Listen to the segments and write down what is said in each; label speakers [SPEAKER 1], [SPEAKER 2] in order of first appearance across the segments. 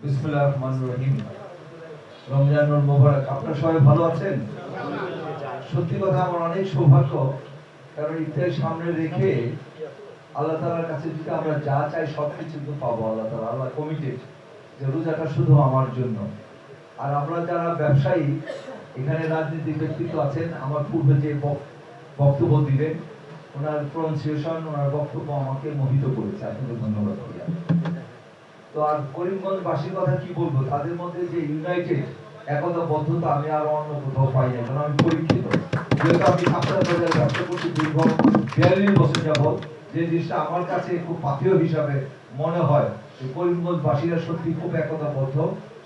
[SPEAKER 1] বিসমিল্লাহির রহমানির রহিম। রমজানুল মুবারক। আপনারা সবাই ভালো আছেন? সত্যি কথা আমার অনেক সৌভাগ্য, কারণ ইফতার সামনে রেখে আল্লাহ তাআলার কাছে যদি আমরা যা চাই সবকিছু তো পাবো। আল্লাহ কমিটেড যে রোজাটা শুধু আমার জন্য। আর আমরা যারা ব্যবসায়ী, এখানে রাজনীতিক ব্যক্তিত্ব আছেন, আমার পূর্বে যে বক্তব্য দিলেন, ওনার প্রনাউন্সিয়েশন, ওনার বক্তব্য আমাকে মোহিত করেছে। আপনাকে ধন্যবাদ দিয়া। তো আর করিমগঞ্জবাসীর কথা কি বলবো, তাদের মধ্যে যে ইউনাইটেড একতাবদ্ধতা আমি আর অন্য কোথাও পাই না। কারণ আমি পরীক্ষিত, যেহেতু আমি কাপড় বাজারে ব্যবসা করছি দীর্ঘ 42 বছর যাবৎ, যে জিনিসটা আমার কাছে খুব পাথেয় হিসাবে মনে হয় যে করিমগঞ্জবাসীরা সত্যি খুব একতাবদ্ধ।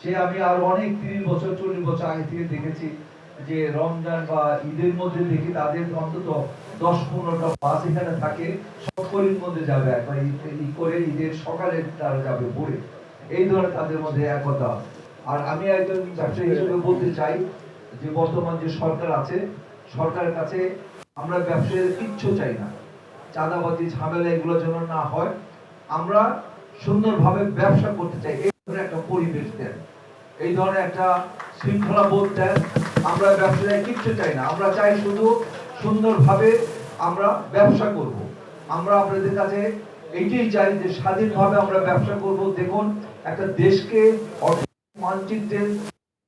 [SPEAKER 1] সে আমি আর অনেক 30 বছর 40 বছর আগে থেকে দেখেছি যে রমজান বা ঈদের মধ্যে দেখি তাদের অন্তত 10-15টা বাস এখানে থাকে, সব করিমগঞ্জে যাবে একবার ঈদ করে, ঈদের সকালে তারা যাবে ভোরে। এই ধরনের তাদের মধ্যে একতা। আর আমি একজন ব্যবসায়ী হিসেবে বলতে চাই যে বর্তমান যে সরকার আছে, সরকারের কাছে আমরা ব্যবসায়ীদের কিচ্ছু চাই না, চাঁদাবাজি ঝামেলা এগুলো যেন না হয়। আমরা সুন্দরভাবে ব্যবসা করতে চাই, এই ধরনের একটা পরিবেশ দেন, এই ধরনের একটা শৃঙ্খলা বোধ দেন। আমরা ব্যবসায় কিচ্ছু চাই না, আমরা চাই শুধু সুন্দরভাবে আমরা ব্যবসা করব। আমরা আপনাদের কাছে এইটাই চাই যে স্বাধীনভাবে আমরা ব্যবসা করব। দেখুন, একটা দেশকে মানচিত্রে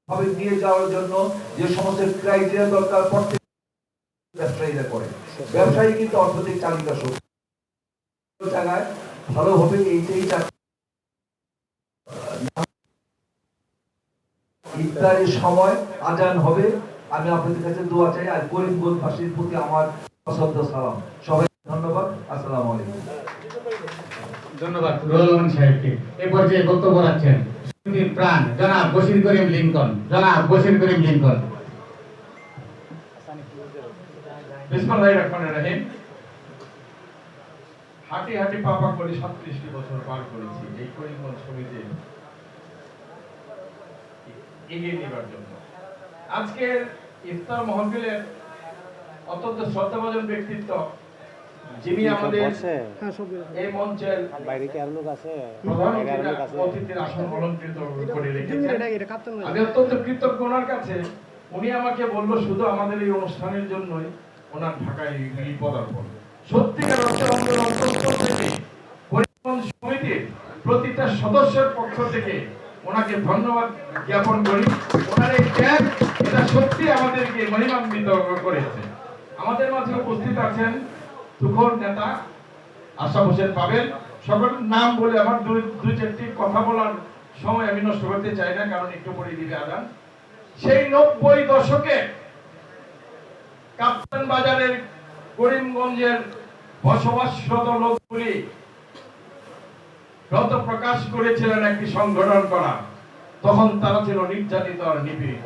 [SPEAKER 1] ভাবে নিয়ে যাওয়ার জন্য যে সমস্ত ক্রাইটেরিয়া দরকার প্রত্যেক ব্যবসায়ীরা করে। ব্যবসায়ী কিন্তু অর্থনৈতিক চালিকা শক্তি, জায়গায় ভালো হবে এইটাই ইফতারের সময় আজান হবে। আমি আপনাদের কাছে দোয়া চাই। আর করিমগঞ্জবাসীর প্রতি আমার সশ্রদ্ধ সালাম। সবাই ধন্যবাদ। আসসালামু আলাইকুম।
[SPEAKER 2] ধন্যবাদ রহমান সাহেবকে। এই পর্যায়ে বক্তব্য রাখছেন প্রাণ জনাব বশির করিম লিংকন। জনাব বশির করিম লিংকন।
[SPEAKER 3] বিসমিল্লাহির রহমানির রহিম। হাঁটি হাঁটি পাপা করে 37টি বছর পার করেছি এই করিমগঞ্জ সমিতির এগিয়ে নেবার জন্য। আজকের ইফতার মাহফিলের অত্যন্ত শ্রদ্ধাভাজন ব্যক্তিত্ব, যিনি আমাদের এই মঞ্চের প্রধান অতিথির আসন অলঙ্কৃত করে রেখেছেন। আমি অত্যন্ত কৃতজ্ঞ ওনার কাছে। উনি আমাকে বলল শুধু আমাদের এই অনুষ্ঠানের জন্যই ওনার ঢাকায় এই পদার্পণ। সত্যিকার অর্থে অন্তর থেকে করিমগঞ্জ সমিতির প্রতিটা সদস্যের পক্ষ থেকে ওনাকে ধন্যবাদ জ্ঞাপন করি। ওনার এই ত্যাগ, এটা সত্যি আমাদেরকে মহিমান্বিত করেছে। আমাদের মাঝে উপস্থিত আছেন তুখোর নেতা আশরাফ হোসেন পাবেল। সকল নাম বলে আমার দুই চারটি কথা বলার সময় আমি নষ্ট করতে চাই না, কারণ একটু পরে দিবে আদান। সেই 90 দশকে কাপ্তান বাজারের করিমগঞ্জের বসবাসরত লোকগুলি রত প্রকাশ করেছিলেন একটি সংগঠন করা। তখন তারা ছিল নির্যাতিত আর নিপীড়িত।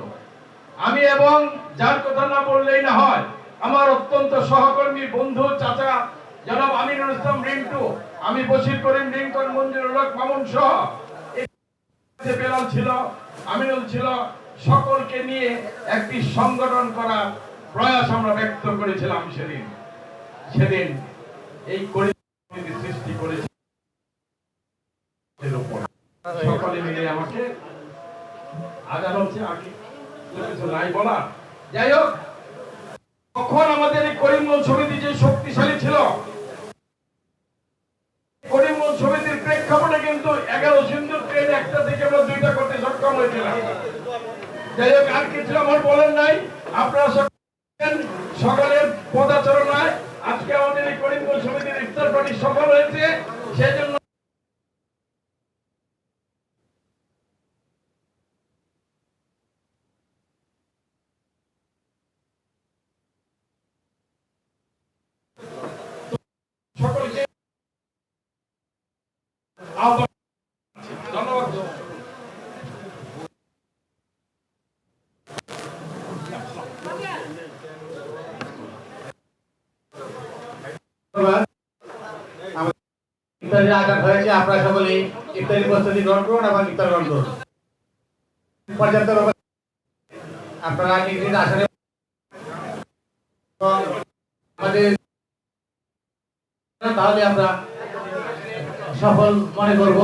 [SPEAKER 3] আমি এবং যার কথা না বললেই না হয়, আমার অত্যন্ত সহকর্মী বন্ধু চাচা জনাব আমিনুল ইসলাম রিন্টু, আমি বশির করিম লিংকন, মঞ্জুরুল হক মামুন সহ বেলাল ছিল, আমিনুল ছিল, সকলকে নিয়ে একটি সংগঠন করা প্রয়াস আমরা ব্যক্ত করেছিলাম। সেদিন এই করিম সৃষ্টি করেছে সকলে মিলে আমাকে আজান হচ্ছে আগে কিছু নাই বলা। যাই হোক, তখন আমাদের এই করিমগঞ্জ সমিতি যে শক্তিশালী ছিল, করিমগঞ্জ সমিতির প্রেক্ষাপটে কিন্তু 11 সিন্ধুর ট্রেন একটা থেকে আমরা 2টা করতে সক্ষম হয়েছিলাম। যাই হোক, আর কিছু আমার বলেন নাই। আপনারা সকলের পদাচারণায় আজকে আমাদের এই করিমগঞ্জ সমিতির ইফতার পার্টি সফল হয়েছে। সেই জন্য সকলকে আহ্বান ধন্যবাদ।
[SPEAKER 2] ইফতারের আয়োজন হয়েছে, আপনারা সকলেই ইফতারি প্রস্তুতি গ্রহণ করুন এবং ইফতার গ্রহণ করুন। পর্যাপ্ত আপনারা নিজ নিজ আসনে আমাদের, তাহলে আমরা সফল মনে করব।